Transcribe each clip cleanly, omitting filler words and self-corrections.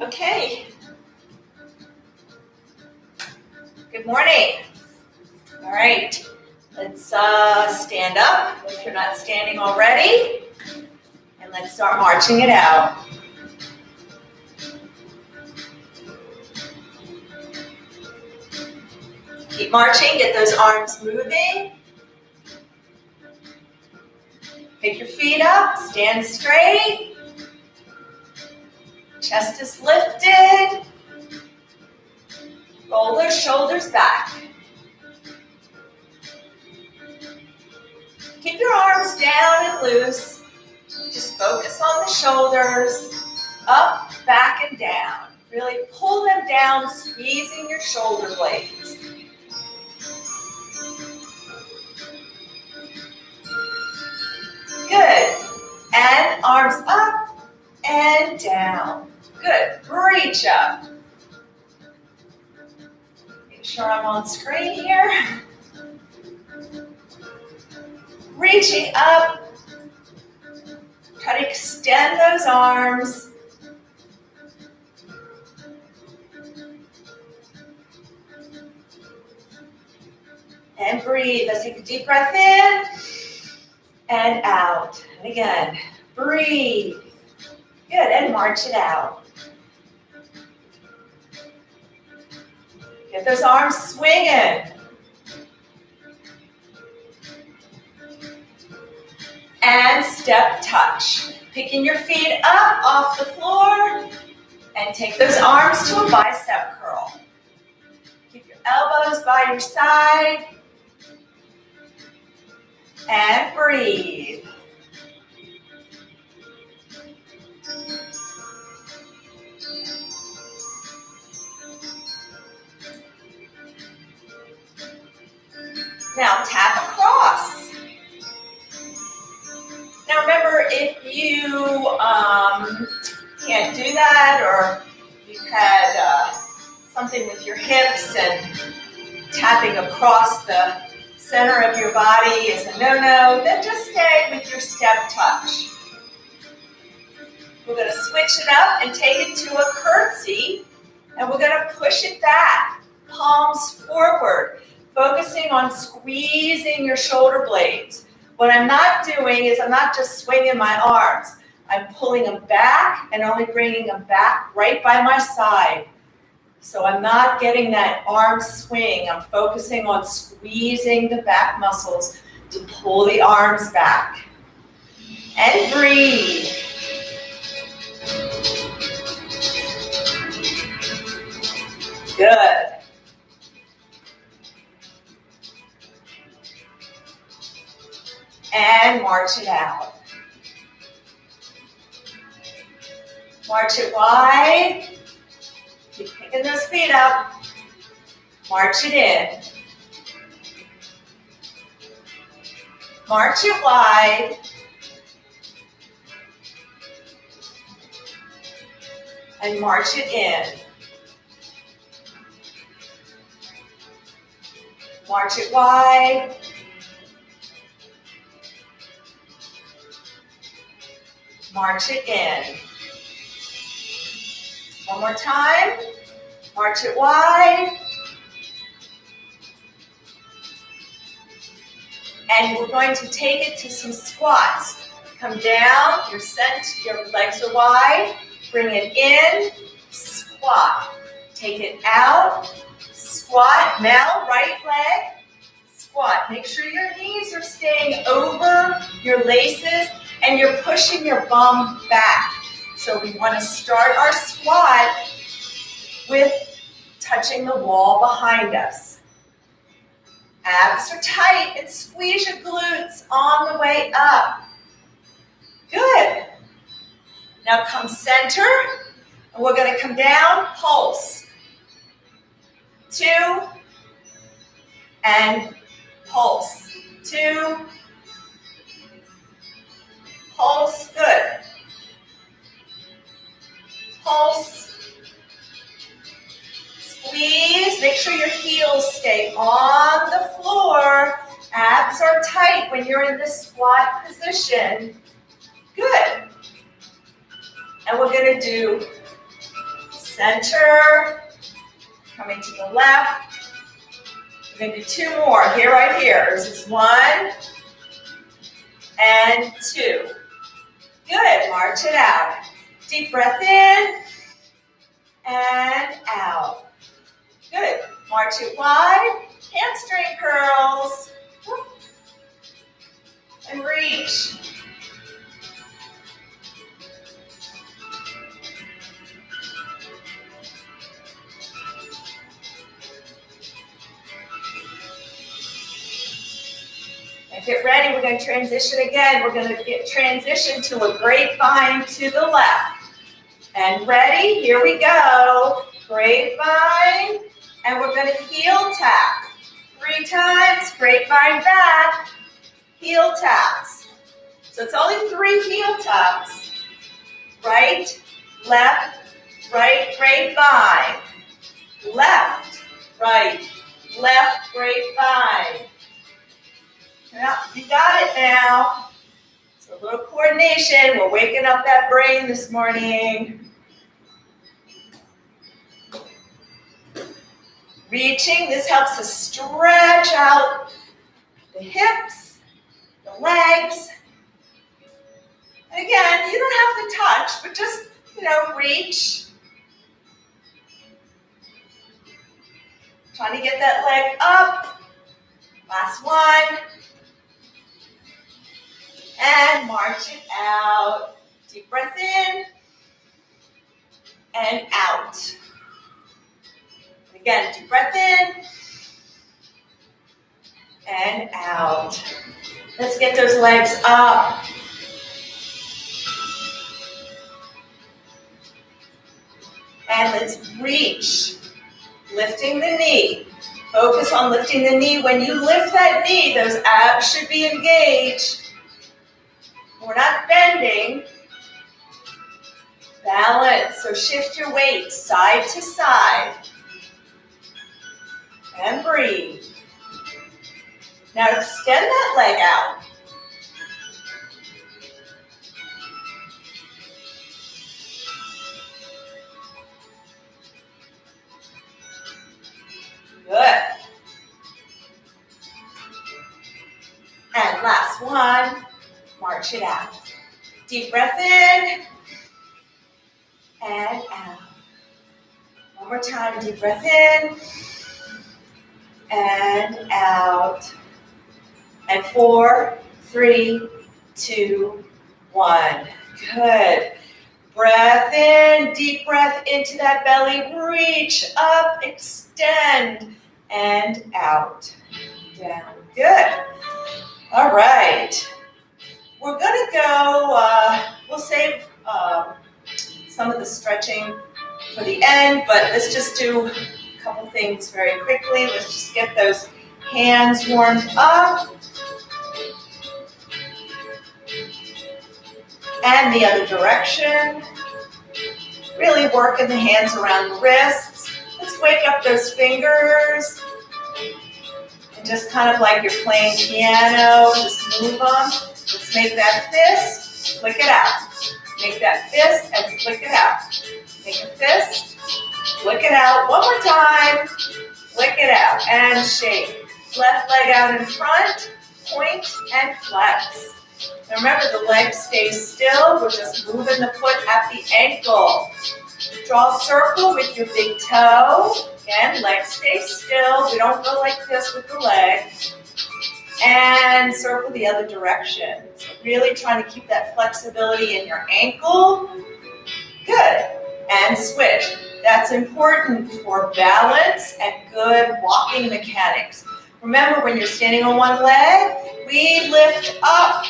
Okay. Good morning. All right. Let's stand up if you're not standing already. And let's start marching it out. Keep marching. Get those arms moving. Pick your feet up. Stand straight. Chest is lifted. Roll those shoulders back. Keep your arms down and loose. Just focus on the shoulders. Up, back, and down. Really pull them down, squeezing your shoulder blades. Good. And arms up and down. Good. Reach up. Make sure I'm on screen here. Reaching up. Try to extend those arms. And breathe. Let's take a deep breath in and out. And again, breathe. Good, and march it out. Get those arms swinging. And step touch. Picking your feet up off the floor and take those arms to a bicep curl. Keep your elbows by your side. And breathe. Now tap across. Now remember, if you can't do that, or you've had something with your hips and tapping across the center of your body is a no-no, then just stay with your step touch. We're going to switch it up and take it to a curtsy, and we're going to push it back, palms forward, focusing on squeezing your shoulder blades. What I'm not doing is I'm not just swinging my arms. I'm pulling them back and only bringing them back right by my side. So I'm not getting that arm swing. I'm focusing on squeezing the back muscles to pull the arms back. And breathe. Good. And march it out. March it wide. Keep picking those feet up. March it in. March it wide. And march it in. March it wide. March it in. One more time. March it wide. And we're going to take it to some squats. Come down, your legs are wide. Bring it in, squat. Take it out, squat. Now right leg, squat. Make sure your knees are staying over your laces and you're pushing your bum back. So we want to start our squat with touching the wall behind us. Abs are tight and squeeze your glutes on the way up. Good. Now come center, and we're going to come down, pulse. 2, and pulse. 2, pulse, good. Pulse. Squeeze, make sure your heels stay on the floor. Abs are tight when you're in the squat position. Good. And we're going to do center, coming to the left. We're going to do two more, here, right here. This is 1 and 2. Good, march it out. Deep breath in and out. Good, march it wide, hamstring curls, and reach. And get ready, we're going to transition again. We're going to transition to a grapevine to the left. And ready, here we go. Grapevine, and we're going to heel tap. 3 times, grapevine back, heel taps. So it's only 3 heel taps. Right, left, grapevine. Left, grapevine. Yeah, you got it now. So a little coordination. We're waking up that brain this morning. Reaching, this helps to stretch out the hips, the legs. And again, you don't have to touch, but just, reach. Trying to get that leg up. Last one. And march it out. Deep breath in and out. Again, deep breath in and out. Let's get those legs up. And let's reach, lifting the knee. Focus on lifting the knee. When you lift that knee, those abs should be engaged. We're not bending. Balance, so shift your weight side to side. And breathe. Now extend that leg out. Good. And last one, march it out. Deep breath in and out. One more time, deep breath in and out. And 4, 3, 2, 1. Good. Breath in, deep breath into that belly. Reach up, extend, and out. Down. Good. All right. We're going to go, we'll save some of the stretching for the end, but let's just do a couple things very quickly. Let's just get those hands warmed up. And the other direction. Really working the hands around the wrists. Let's wake up those fingers. And just kind of like you're playing piano, just move them. Let's make that fist, flick it out. Make that fist and flick it out. Make a fist, flick it out. One more time. Flick it out and shake. Left leg out in front, point and flex. Now remember, the leg stays still. We're just moving the foot at the ankle. Draw a circle with your big toe. Again, leg stays still. We don't go like this with the leg. And circle the other direction. So really trying to keep that flexibility in your ankle. Good. And switch. That's important for balance and good walking mechanics. Remember, when you're standing on one leg, we lift up.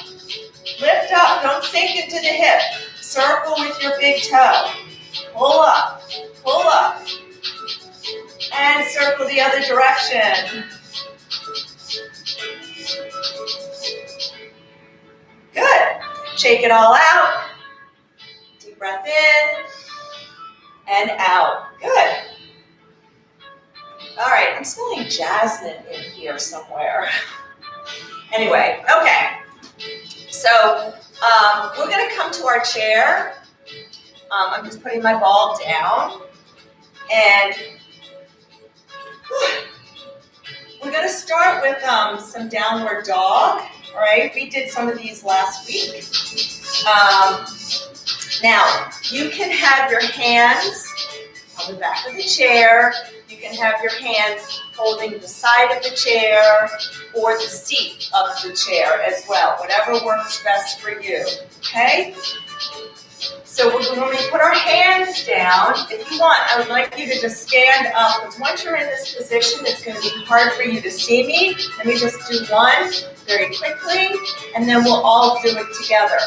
Lift up, don't sink into the hip. Circle with your big toe. Pull up, and circle the other direction. Good. Shake it all out. Deep breath in and out. Good. All right, I'm smelling jasmine in here somewhere. Anyway, okay. So we're going to come to our chair. I'm just putting my ball down. And we're going to start with some downward dog. All right, we did some of these last week. Now, you can have your hands on the back of the chair. You can have your hands holding the side of the chair or the seat of the chair as well, whatever works best for you, okay? So when we put our hands down, if you want, I would like you to just stand up, because once you're in this position, it's going to be hard for you to see me. Let me just do one very quickly, and then we'll all do it together.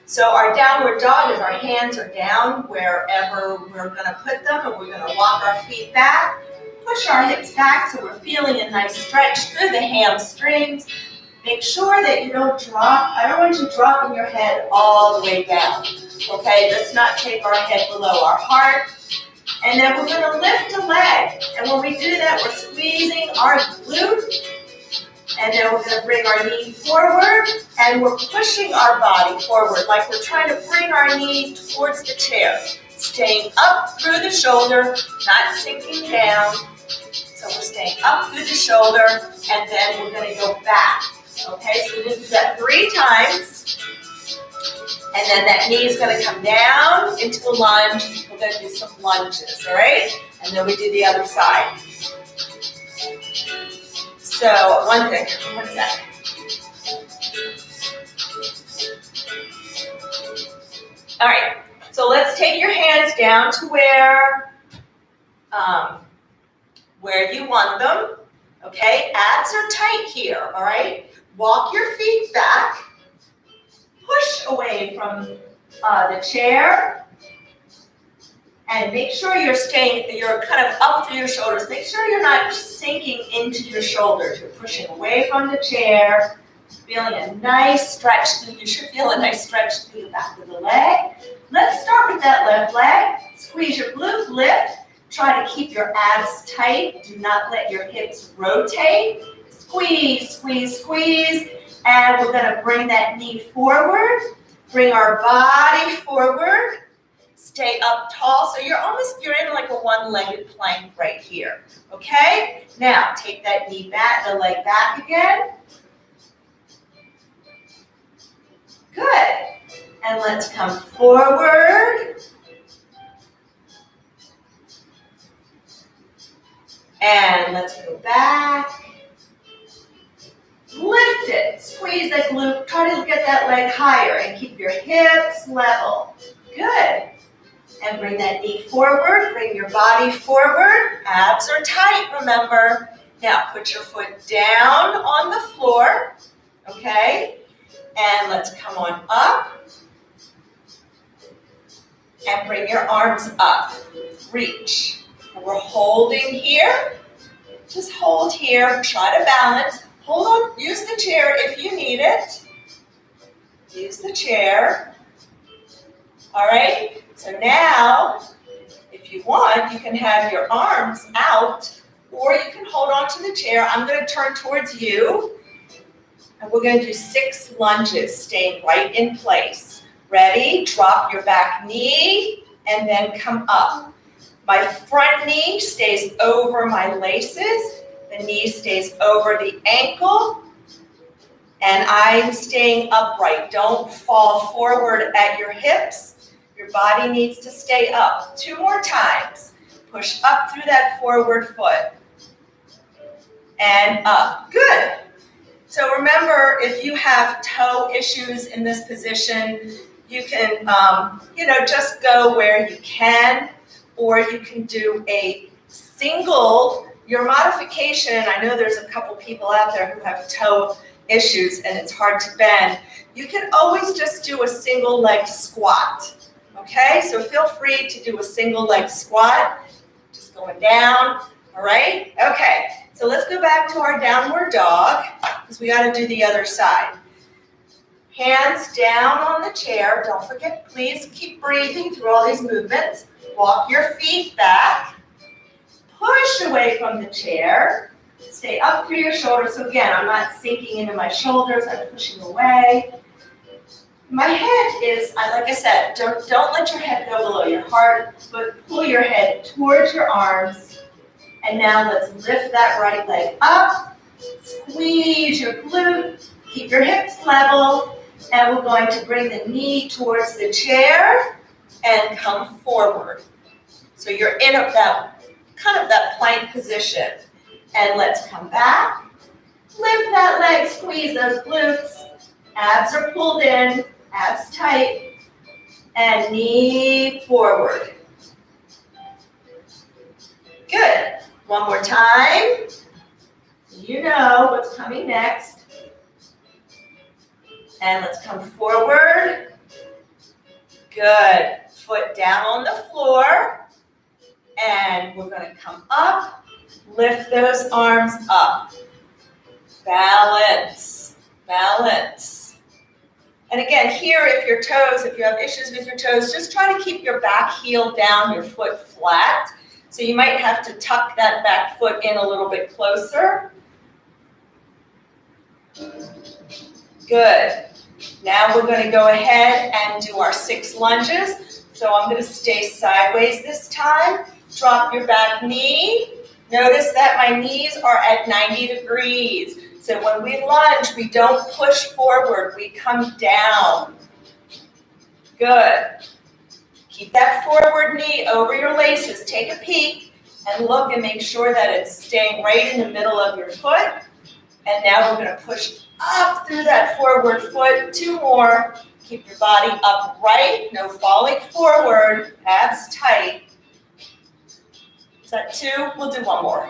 So our downward dog is our hands are down wherever we're going to put them, and we're going to walk our feet back, push our hips back so we're feeling a nice stretch through the hamstrings. Make sure that you don't drop. I don't want you dropping your head all the way down. Okay, let's not take our head below our heart. And then we're going to lift a leg. And when we do that, we're squeezing our glute. And then we're going to bring our knee forward. And we're pushing our body forward, like we're trying to bring our knee towards the chair. Staying up through the shoulder, not sinking down. So we're staying up through the shoulder, and then we're going to go back. Okay, so we're going to do that 3 times. And then that knee is going to come down into a lunge. We're going to do some lunges, all right? And then we do the other side. So, one sec. All right, so let's take your hands down to where you want them. Okay, abs are tight here, all right? Walk your feet back. Push away from the chair. And make sure you're kind of up through your shoulders. Make sure you're not sinking into your shoulders. You're pushing away from the chair. Feeling a nice stretch. You should feel a nice stretch through the back of the leg. Let's start with that left leg. Squeeze your glute, lift. Try to keep your abs tight. Do not let your hips rotate. Squeeze, squeeze, squeeze. And we're going to bring that knee forward. Bring our body forward. Stay up tall. So you're in like a one-legged plank right here. Okay? Now take that knee back, the leg back again. Good. And let's come forward. And let's go back. Lift it. Squeeze that glute. Try to get that leg higher and keep your hips level. Good. And bring that knee forward. Bring your body forward. Abs are tight, remember. Now put your foot down on the floor. Okay? And let's come on up. And bring your arms up. Reach. And we're holding here. Just hold here. Try to balance. Hold on. Use the chair if you need it. Use the chair. All right? So now, if you want, you can have your arms out, or you can hold on to the chair. I'm going to turn towards you. And we're going to do 6 lunges, staying right in place. Ready? Drop your back knee, and then come up. My front knee stays over my laces. The knee stays over the ankle. And I'm staying upright. Don't fall forward at your hips. Your body needs to stay up. 2 more times. Push up through that forward foot. And up. Good. So remember, if you have toe issues in this position, you can, just go where you can, or you can do a single. Your modification, I know there's a couple people out there who have toe issues and it's hard to bend. You can always just do a single leg squat. Okay, so feel free to do a single leg squat. Just going down. All right. Okay. So let's go back to our downward dog, because we got to do the other side. Hands down on the chair. Don't forget, please keep breathing through all these movements. Walk your feet back. Push away from the chair. Stay up through your shoulders. So again, I'm not sinking into my shoulders. I'm pushing away. My head is, like I said, don't let your head go below your heart, but pull your head towards your arms. And now let's lift that right leg up, squeeze your glute, keep your hips level, and we're going to bring the knee towards the chair and come forward. So you're in that plank position. And let's come back, lift that leg, squeeze those glutes, abs are pulled in, abs tight, and knee forward. Good. One more time. You know what's coming next. And let's come forward. Good. Foot down on the floor. And we're going to come up. Lift those arms up. Balance. Balance. And again, here, if you have issues with your toes, just try to keep your back heel down, your foot flat. So you might have to tuck that back foot in a little bit closer. Good. Now we're going to go ahead and do our 6 lunges. So I'm going to stay sideways this time. Drop your back knee. Notice that my knees are at 90 degrees. So when we lunge, we don't push forward, we come down. Good. Keep that forward knee over your laces. Take a peek and look and make sure that it's staying right in the middle of your foot. And now we're going to push up through that forward foot. 2 more. Keep your body upright, no falling forward, abs tight. Is that 2? We'll do 1 more.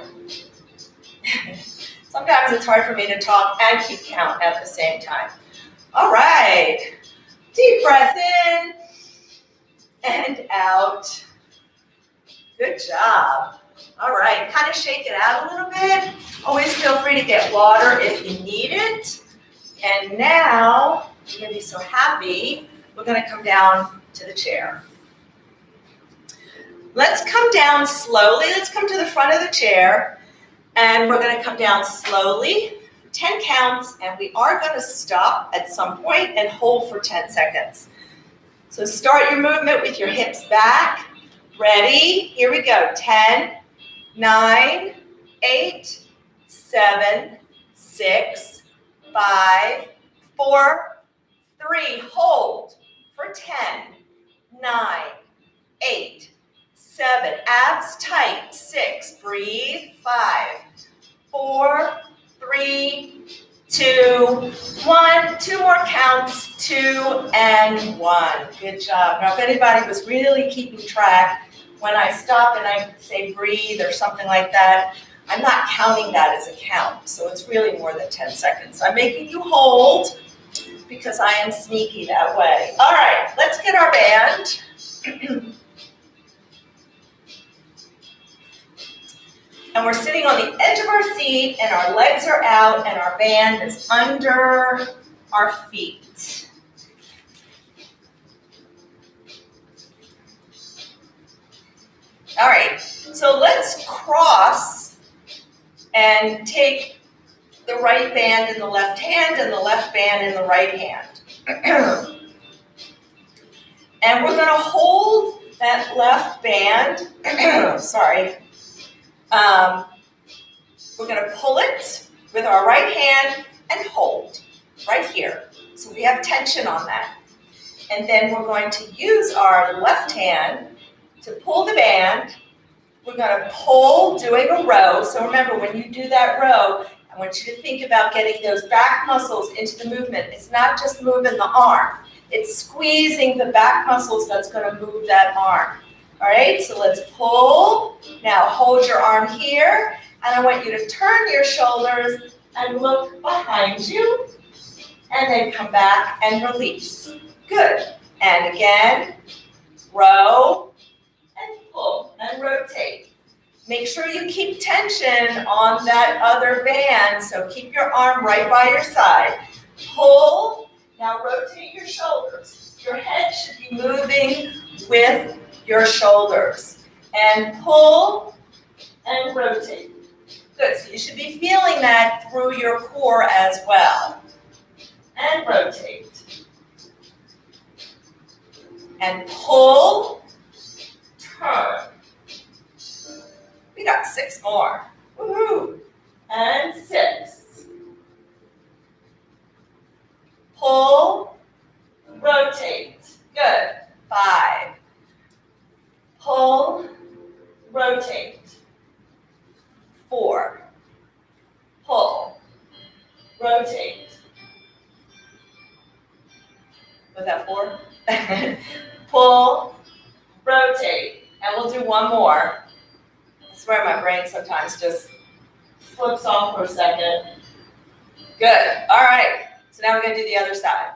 Sometimes it's hard for me to talk and keep count at the same time. All right. Deep breath in and out. Good job. All right. Kind of shake it out a little bit. Always feel free to get water if you need it. And now, you're going to be so happy, we're going to come down to the chair. Let's come down slowly. Let's come to the front of the chair. And we're going to come down slowly, 10 counts, and we are going to stop at some point and hold for 10 seconds. So start your movement with your hips back. Ready? Here we go. 10, 9, 8, 7, 6, 5, 4, 3. Hold for 10, 9, 8, 7, abs tight, 6, breathe, 5, 4, 3, 2, 1, 2 more counts, 2 and 1. Good job. Now if anybody was really keeping track, when I stop and I say breathe or something like that, I'm not counting that as a count, so it's really more than 10 seconds. I'm making you hold because I am sneaky that way. All right, let's get our band. And we're sitting on the edge of our seat, and our legs are out, and our band is under our feet. All right, so let's cross and take the right band in the left hand and the left band in the right hand. And we're going to hold that left band, sorry. We're going to pull it with our right hand and hold right here. So we have tension on that. And then we're going to use our left hand to pull the band. We're going to pull doing a row. So remember, when you do that row, I want you to think about getting those back muscles into the movement. It's not just moving the arm. It's squeezing the back muscles that's going to move that arm. All right, so let's pull. Now hold your arm here, and I want you to turn your shoulders and look behind you, and then come back and release. Good. And again, row and pull and rotate. Make sure you keep tension on that other band, so keep your arm right by your side. Pull. Now rotate your shoulders. Your head should be moving with your shoulders. And pull and rotate. Good, so you should be feeling that through your core as well. And rotate. and pull, turn. We got 6 more. Woohoo! And 6. Pull, rotate. Good. 5. Pull, rotate. 4. Pull, rotate. Was that 4? Pull, rotate. And we'll do one more. I swear my brain sometimes just flips off for a second. Good. All right. So now we're going to do the other side.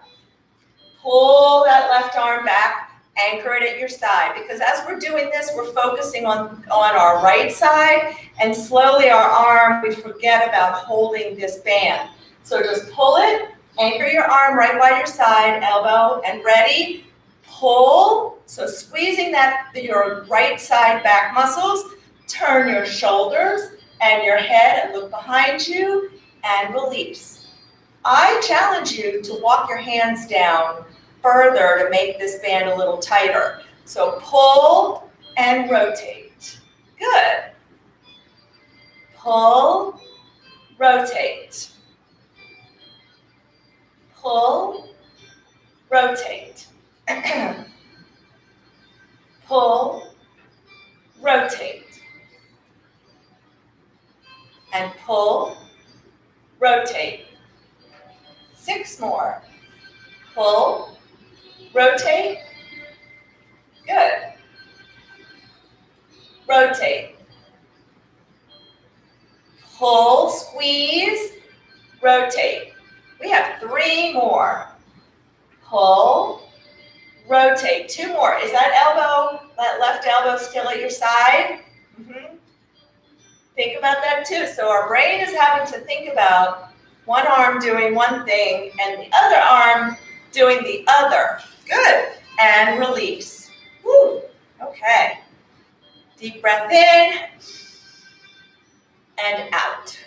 Pull that left arm back. Anchor it at your side, because as we're doing this, we're focusing on our right side, and slowly our arm, we forget about holding this band. So just pull it, anchor your arm right by your side, elbow, and ready, pull. So squeezing your right side back muscles, turn your shoulders and your head and look behind you, and release. I challenge you to walk your hands down further to make this band a little tighter. So pull and rotate. Good. Pull, rotate. Pull, rotate. Pull, rotate. And pull, rotate. 6 more. Pull, rotate. Good. Rotate. Pull, squeeze, rotate. We have 3 more. Pull, rotate. 2 more. Is that left elbow still at your side? Think about that too. So our brain is having to think about one arm doing one thing and the other arm doing the other. Good. And release. Woo. Okay. Deep breath in and out.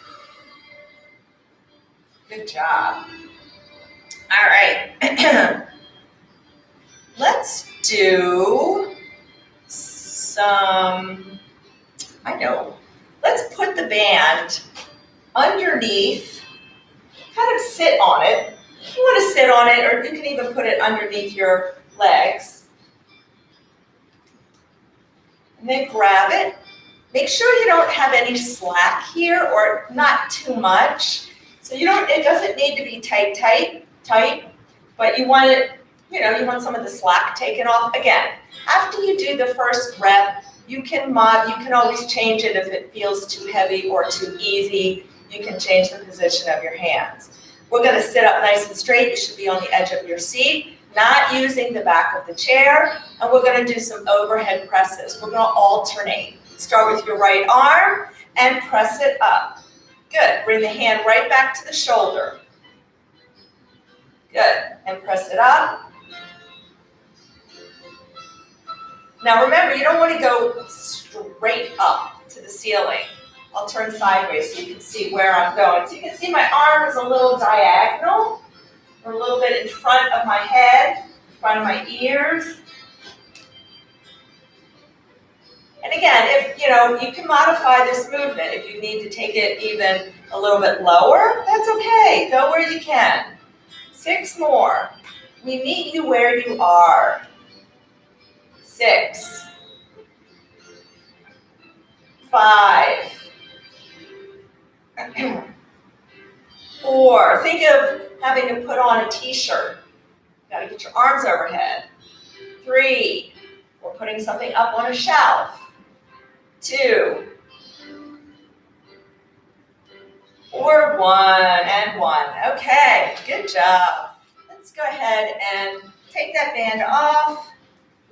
Good job. All right. Let's do some, let's put the band underneath, kind of sit on it. If you want to sit on it, or you can even put it underneath your legs. And then grab it. Make sure you don't have any slack here, or not too much. So it doesn't need to be tight, but you want it, you want some of the slack taken off. Again, after you do the first rep, you can always change it if it feels too heavy or too easy. You can change the position of your hands. We're going to sit up nice and straight. You should be on the edge of your seat, not using the back of the chair. And we're going to do some overhead presses. We're going to alternate. Start with your right arm and press it up. Good. Bring the hand right back to the shoulder. Good. And press it up. Now remember, you don't want to go straight up to the ceiling. I'll turn sideways so you can see where I'm going. So you can see my arm is a little diagonal, or a little bit in front of my head, in front of my ears. And again, if you can modify this movement. If you need to take it even a little bit lower, that's okay. Go where you can. 6 more. We meet you where you are. 6. 5. 4. Think of having to put on a t-shirt. Got to get your arms overhead. 3. We're putting something up on a shelf. 2. Or 1 and 1. Okay, good job. Let's go ahead and take that band off.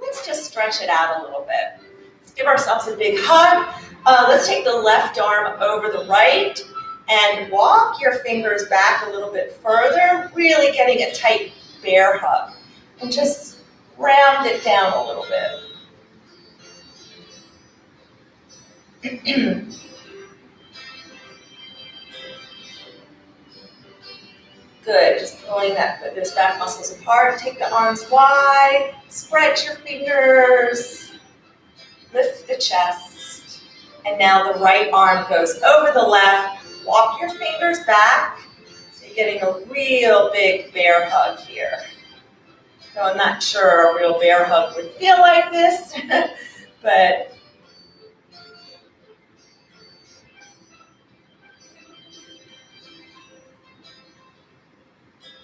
Let's just stretch it out a little bit. Let's give ourselves a big hug. Let's take the left arm over the right and walk your fingers back a little bit further, really getting a tight bear hug. And just round it down a little bit. Good, just pulling those back muscles apart. Take the arms wide, spread your fingers, lift the chest. And now the right arm goes over the left. Walk your fingers back. So you're getting a real big bear hug here. So I'm not sure a real bear hug would feel like this, but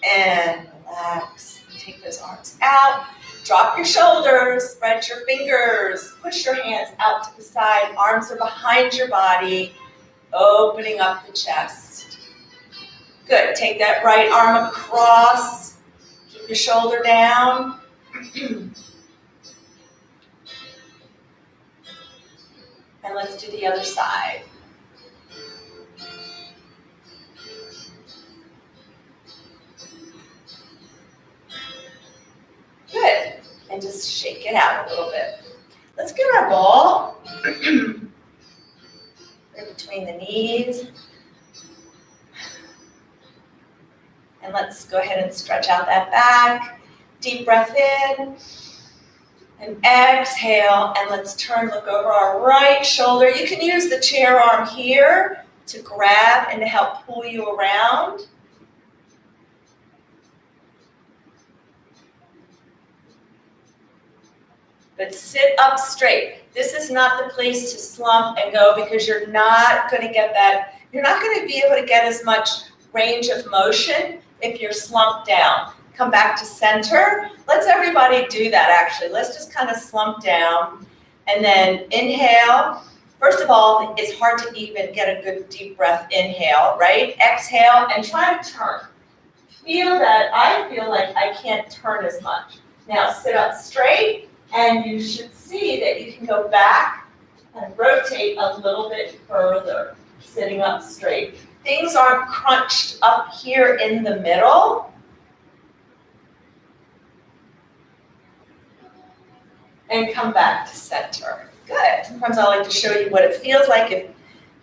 and relax. Take those arms out. Drop your shoulders, spread your fingers, push your hands out to the side. Arms are behind your body, opening up the chest. Good. Take that right arm across. Keep your shoulder down. And let's do the other side. Good. And just shake it out a little bit. Let's get our ball right between the knees. And let's go ahead and stretch out that back. Deep breath in. And exhale. And let's look over our right shoulder. You can use the chair arm here to grab and to help pull you around. But sit up straight. This is not the place to slump and go because you're not going to get that. You're not going to be able to get as much range of motion if you're slumped down. Come back to center. Let's everybody do that actually. Let's just kind of slump down and then inhale. First of all, it's hard to even get a good deep breath inhale, right? Exhale and try to turn. I feel like I can't turn as much. Now sit up straight. And you should see that you can go back and rotate a little bit further, sitting up straight. Things aren't crunched up here in the middle. And come back to center. Good. Sometimes I like to show you what it feels like if,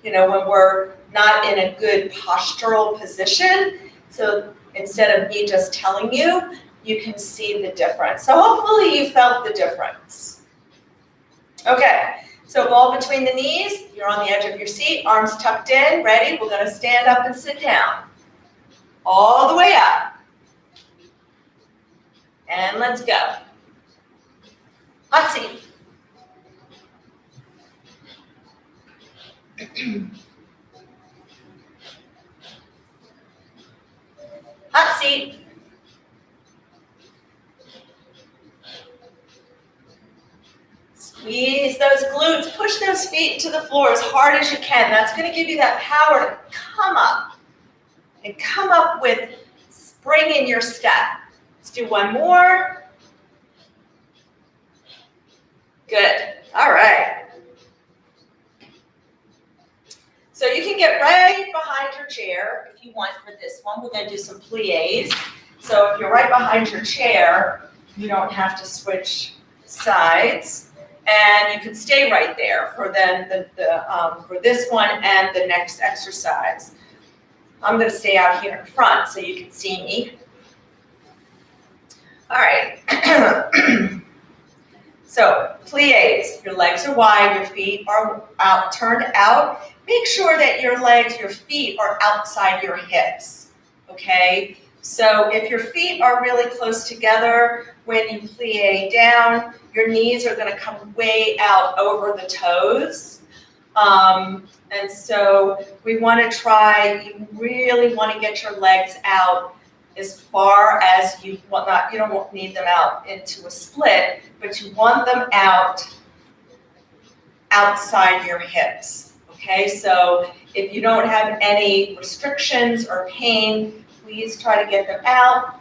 when we're not in a good postural position. So instead of me just telling you, you can see the difference. So hopefully you felt the difference. Okay, so ball between the knees. You're on the edge of your seat, arms tucked in. Ready? We're going to stand up and sit down. All the way up. And let's go. Hot seat. Hot seat. Squeeze those glutes, push those feet to the floor as hard as you can. That's going to give you that power to come up and come up with spring in your step. Let's do one more. Good. All right. So you can get right behind your chair if you want for this one. We're going to do some plies. So if you're right behind your chair, you don't have to switch sides. And you can stay right there for for this one and the next exercise. I'm going to stay out here in front so you can see me. All right. So plies. Your legs are wide. Your feet are out, turned out. Make sure that your feet are outside your hips. Okay. So if your feet are really close together when you plie down, your knees are going to come way out over the toes. And so we want to you really want to get your legs out as far as you don't need them out into a split, but you want them out outside your hips. Okay, so if you don't have any restrictions or pain, please try to get them out.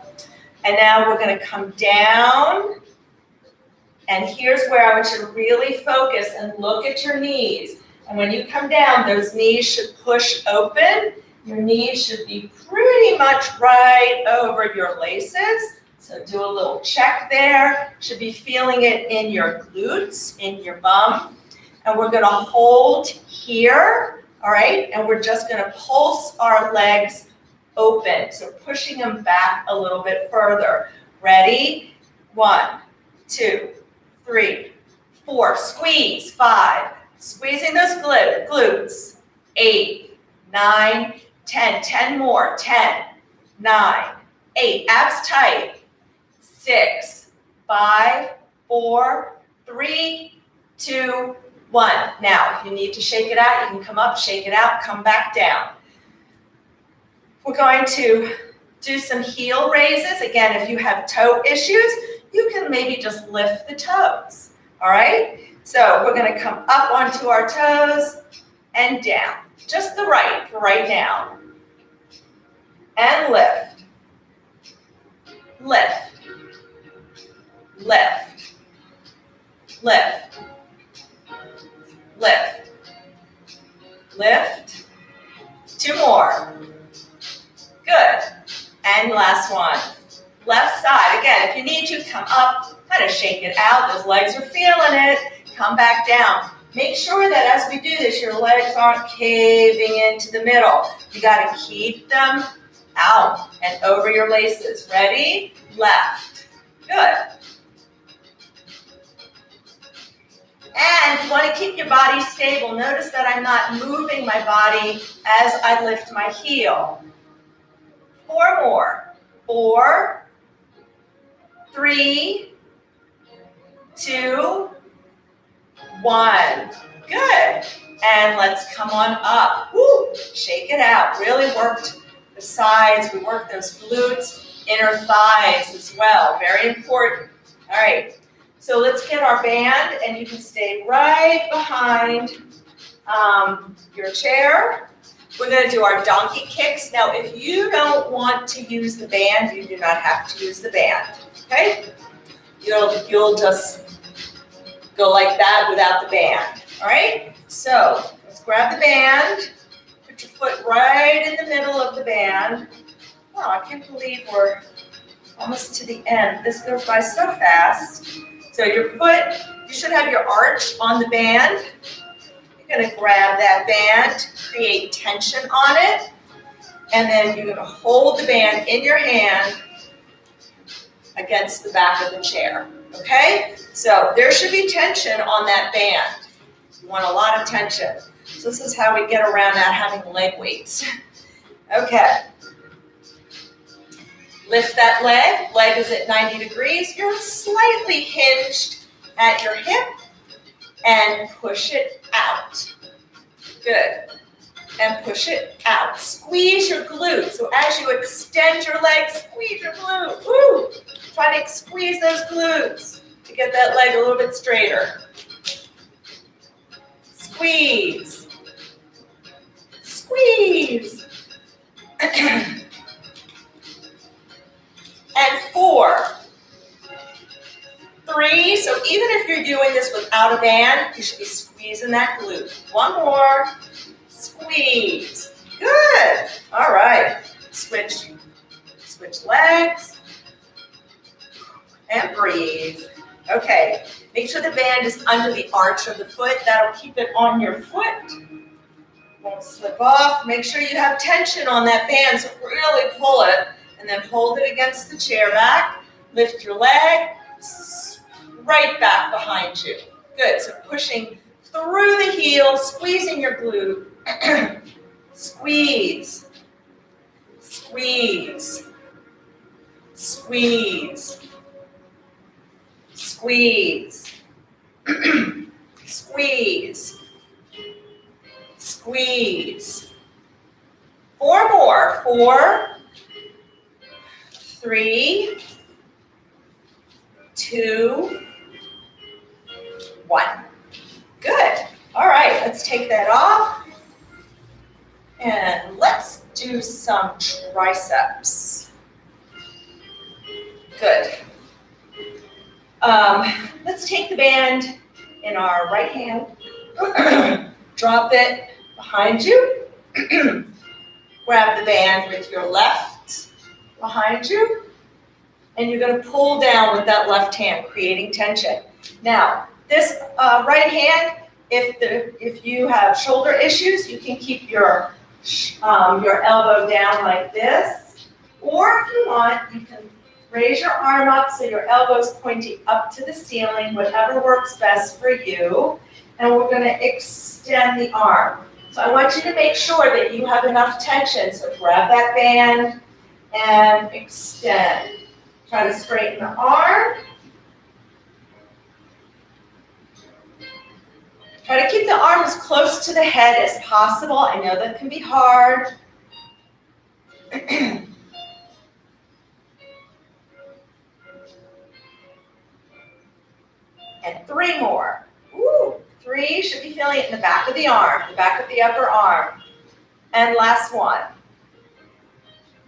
And now we're going to come down. And here's where I want you to really focus and look at your knees. And when you come down, those knees should push open. Your knees should be pretty much right over your laces. So do a little check there. Should be feeling it in your glutes, in your bum. And we're going to hold here, all right? And we're just going to pulse our legs open. So pushing them back a little bit further. Ready? 1, 2, 3, 4. Squeeze. 5. Squeezing those glutes. 8, 9, 10. 10 more. 10, 9, 8. Abs tight. 6, 5, 4, 3, 2, 1. Now, if you need to shake it out, you can come up, shake it out, come back down. We're going to do some heel raises. Again, if you have toe issues, you can maybe just lift the toes. All right? So we're going to come up onto our toes and down. Just the right for right now. And lift. Lift. Lift. Lift. Lift. Lift. 2 more. Good. And last one. Left side. Again, if you need to, come up, kind of shake it out. Those legs are feeling it. Come back down. Make sure that as we do this, your legs aren't caving into the middle. You got to keep them out and over your laces. Ready? Left. Good. And you want to keep your body stable. Notice that I'm not moving my body as I lift my heel. 4 more. 4, 3, 2, 1. Good. And let's come on up. Woo. Shake it out. Really worked the sides. We worked those glutes, inner thighs as well. Very important. All right. So let's get our band, and you can stay right behind your chair. We're going to do our donkey kicks. Now, if you don't want to use the band, you do not have to use the band. Okay? You'll just go like that without the band. All right? So let's grab the band. Put your foot right in the middle of the band. Wow, I can't believe we're almost to the end. This goes by so fast. So your foot, you should have your arch on the band. You're going to grab that band, create tension on it, and then you're going to hold the band in your hand against the back of the chair. Okay? So there should be tension on that band. You want a lot of tension. So this is how we get around not having leg weights. Okay. Lift that leg. Leg is at 90 degrees. You're slightly hinged at your hip. And push it out. Good. And push it out. Squeeze your glute. So as you extend your leg, squeeze your glute. Woo! Try to squeeze those glutes to get that leg a little bit straighter. Squeeze. Squeeze. And 4, 3, so even if you're doing this without a band, you should be squeezing that glute. 1 more, squeeze. Good. All right. Switch legs and breathe. Okay. Make sure the band is under the arch of the foot. That'll keep it on your foot. Won't slip off. Make sure you have tension on that band, so really pull it. And then hold it against the chair back. Lift your leg, right back behind you. Good, so pushing through the heel, squeezing your glute. Squeeze, squeeze, squeeze, squeeze, squeeze, squeeze. 4 more, 4, 3, 2, 1. Good. All right, let's take that off. And let's do some triceps. Good. Let's take the band in our right hand. Drop it behind you. Grab the band with your left behind you, and you're going to pull down with that left hand, creating tension. Now, this right hand, if you have shoulder issues, you can keep your your elbow down like this. Or if you want, you can raise your arm up so your elbow's pointing up to the ceiling, whatever works best for you. And we're going to extend the arm. So I want you to make sure that you have enough tension. So grab that band and extend. Try to straighten the arm. Try to keep the arm as close to the head as possible. I know that can be hard. And 3 more. Ooh, 3, should be feeling it in the back of the arm, the back of the upper arm. And last one.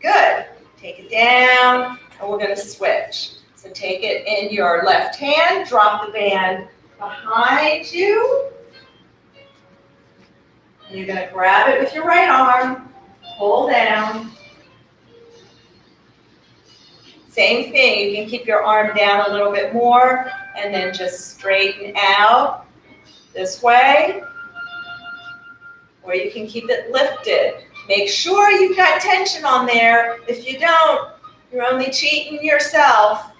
Good. Take it down, and we're going to switch. So take it in your left hand, drop the band behind you. And you're going to grab it with your right arm, pull down. Same thing, you can keep your arm down a little bit more, and then just straighten out this way. Or you can keep it lifted. Make sure you've got tension on there. If you don't, you're only cheating yourself.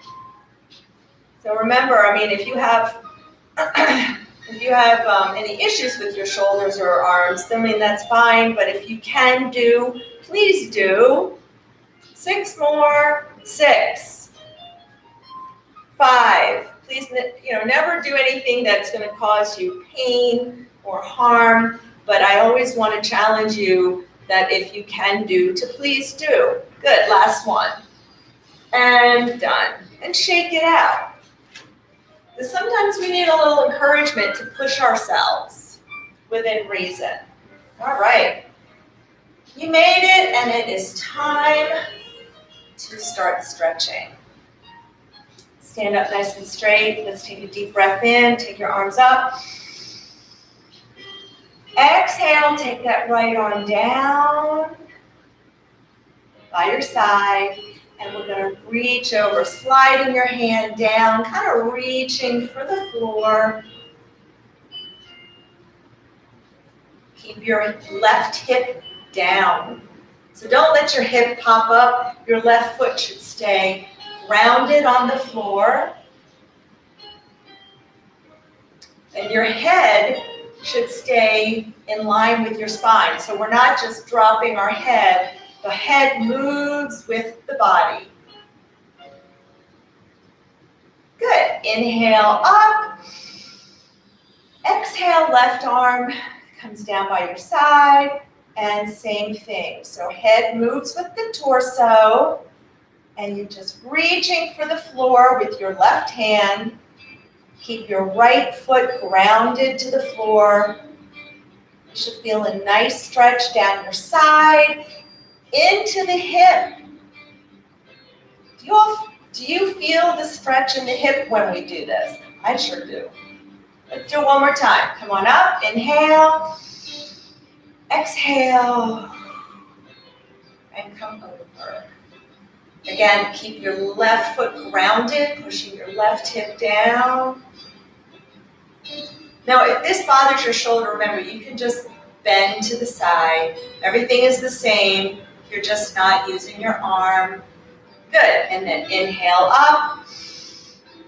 So remember, I mean, if you have any issues with your shoulders or arms, I mean, that's fine. But if you can do, please do. 6 more. 6. 5. Please, never do anything that's going to cause you pain or harm. But I always want to challenge you that if you can do, to please do. Good. Last one. And done. And shake it out. Because sometimes we need a little encouragement to push ourselves within reason. All right. You made it, and it is time to start stretching. Stand up nice and straight. Let's take a deep breath in. Take your arms up. Exhale, take that right arm down by your side. And we're going to reach over, sliding your hand down, kind of reaching for the floor. Keep your left hip down. So don't let your hip pop up. Your left foot should stay grounded on the floor. And your head should stay in line with your spine. So we're not just dropping our head. The head moves with the body. Good. Inhale up. Exhale, left arm comes down by your side. And same thing. So head moves with the torso. And you're just reaching for the floor with your left hand. Keep your right foot grounded to the floor. You should feel a nice stretch down your side. Into the hip. Do you feel the stretch in the hip when we do this? I sure do. Let's do it one more time. Come on up. Inhale. Exhale. And come over. Again, keep your left foot grounded, pushing your left hip down. Now, if this bothers your shoulder, remember, you can just bend to the side. Everything is the same. You're just not using your arm. Good. And then inhale up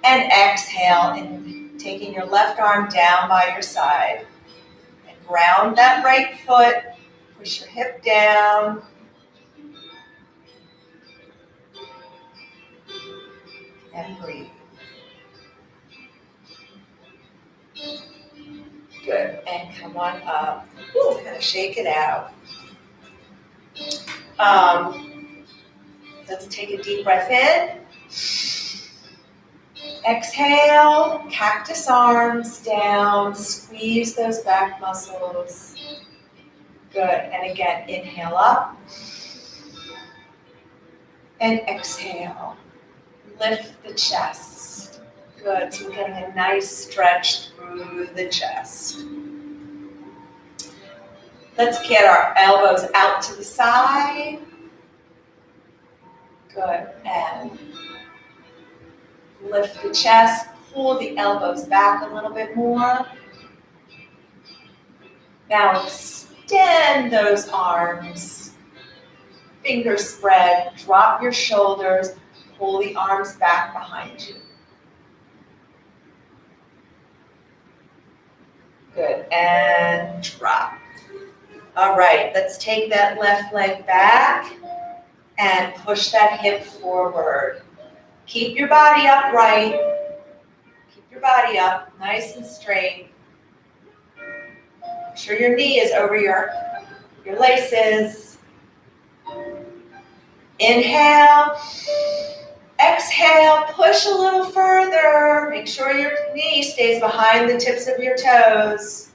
and exhale, and taking your left arm down by your side. And ground that right foot. Push your hip down. And breathe. Good. And come on up. Ooh, kind of shake it out. Let's take a deep breath in. Exhale, cactus arms down, squeeze those back muscles. Good, and again, inhale up. And exhale, lift the chest. Good, so we're getting a nice stretch through the chest. Let's get our elbows out to the side. Good, and lift the chest, pull the elbows back a little bit more. Now Extend those arms. Fingers spread. Drop your shoulders. Pull the arms back behind you. Good. And drop. All right. Let's take that left leg back and push that hip forward. Keep your body upright. Keep your body up, nice and straight. Make sure your knee is over your laces. Inhale. Exhale, push a little further. Make sure your knee stays behind the tips of your toes.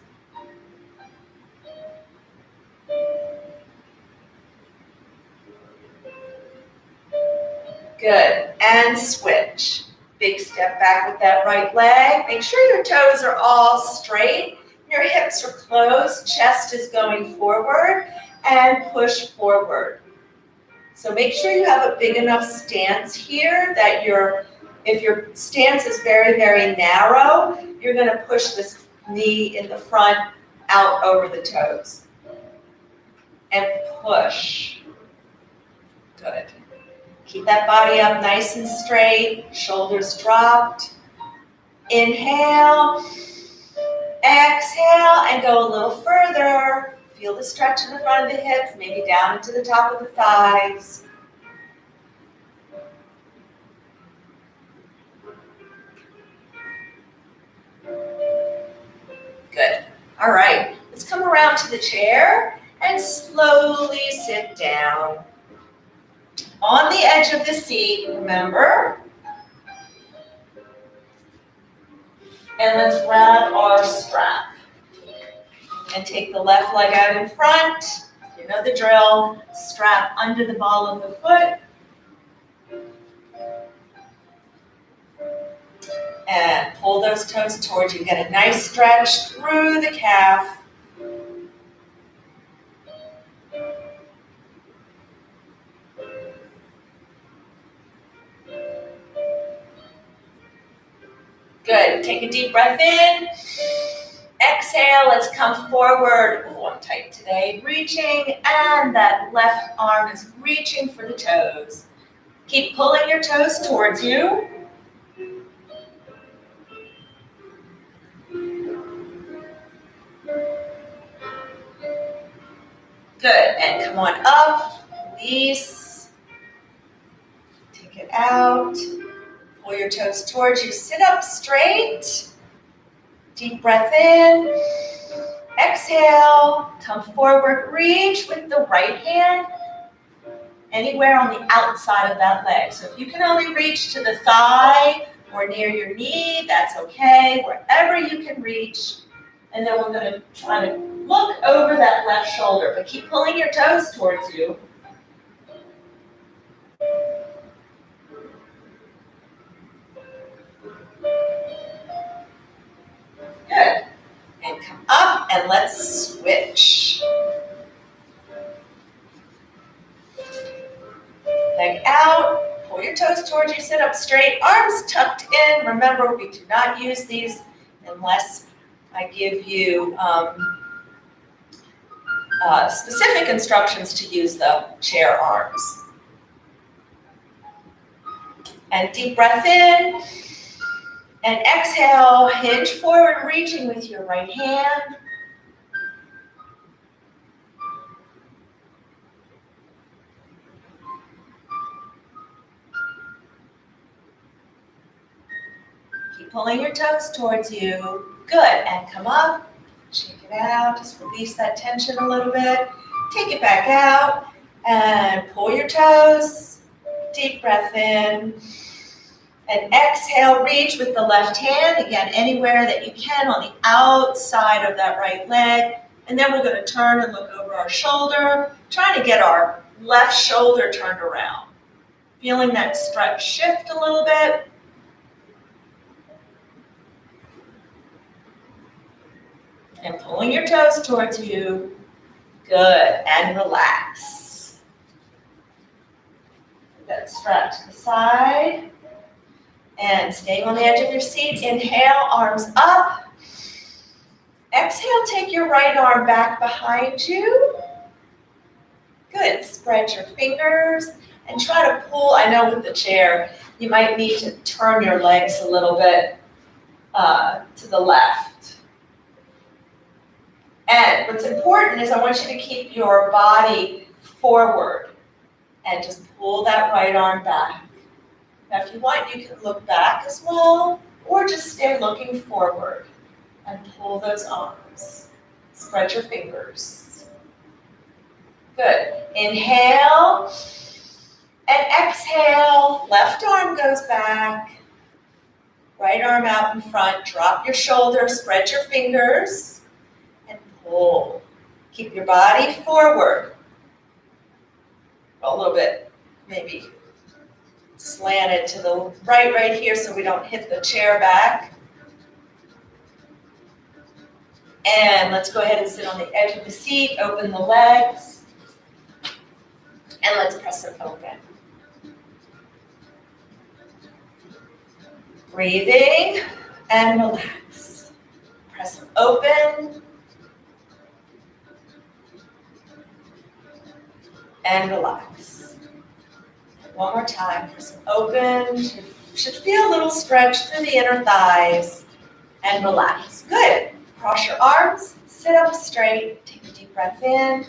Good, and switch. Big step back with that right leg. Make sure your toes are all straight. Your hips are closed, chest is going forward, and push forward. So make sure you have a big enough stance here that if your stance is very, very narrow, you're going to push this knee in the front out over the toes. And push. Good. Keep that body up nice and straight, shoulders dropped. Inhale, exhale, and go a little further. Feel the stretch in the front of the hips, maybe down into the top of the thighs. Good. All right, let's come around to the chair and slowly sit down. On the edge of the seat, remember. And let's grab our strap. And take the left leg out in front. You know the drill. Strap under the ball of the foot. And pull those toes towards you. Get a nice stretch through the calf. Good. Take a deep breath in. Exhale. Let's come forward. Oh, I'm tight today. Reaching, and that left arm is reaching for the toes. Keep pulling your toes towards you. Good. And come on up. Release. Take it out. Pull your toes towards you. Sit up straight. Deep breath in. Exhale. Come forward. Reach with the right hand anywhere on the outside of that leg. So if you can only reach to the thigh or near your knee, that's okay. Wherever you can reach. And then we're going to try to look over that left shoulder, but keep pulling your toes towards you. Good. And come up and let's switch. Leg out, pull your toes towards you, sit up straight, arms tucked in. Remember, we do not use these unless I give you specific instructions to use the chair arms. And deep breath in. And exhale, hinge forward, reaching with your right hand. Keep pulling your toes towards you. Good, and come up, shake it out, just release that tension a little bit. Take it back out, and pull your toes. Deep breath in. And exhale, reach with the left hand, again, anywhere that you can on the outside of that right leg. And then we're going to turn and look over our shoulder, trying to get our left shoulder turned around. Feeling that stretch shift a little bit. And pulling your toes towards you. Good, and relax. That strap to the side. And staying on the edge of your seat, inhale, arms up. Exhale, take your right arm back behind you. Good, spread your fingers and try to pull. I know with the chair, you might need to turn your legs a little bit to the left. And what's important is I want you to keep your body forward and just pull that right arm back. Now, if you want, you can look back as well, or just stay looking forward and pull those arms. Spread your fingers. Good. Inhale and exhale. Left arm goes back. Right arm out in front. Drop your shoulders, spread your fingers, and pull. Keep your body forward. A little bit, maybe slanted to the right here so we don't hit the chair back. And let's go ahead and sit on the edge of the seat, open the legs, and let's press them open. Breathing and relax. Press them open and relax. One more time, press them open. You should feel a little stretch through the inner thighs and relax. Good. Cross your arms, sit up straight, take a deep breath in,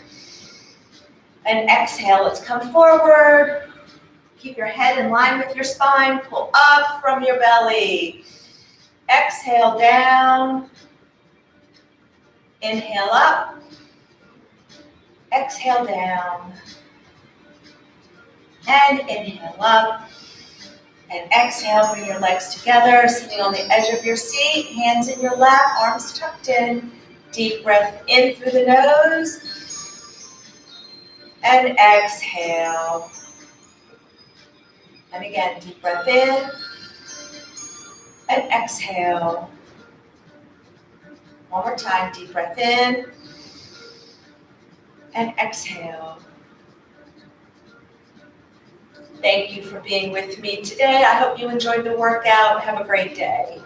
and exhale. Let's come forward. Keep your head in line with your spine. Pull up from your belly. Exhale down. Inhale up. Exhale down. And inhale up. And exhale, bring your legs together, sitting on the edge of your seat, hands in your lap, arms tucked in. Deep breath in through the nose. And exhale. And again, deep breath in. And exhale. One more time, deep breath in. And exhale. Thank you for being with me today. I hope you enjoyed the workout. Have a great day.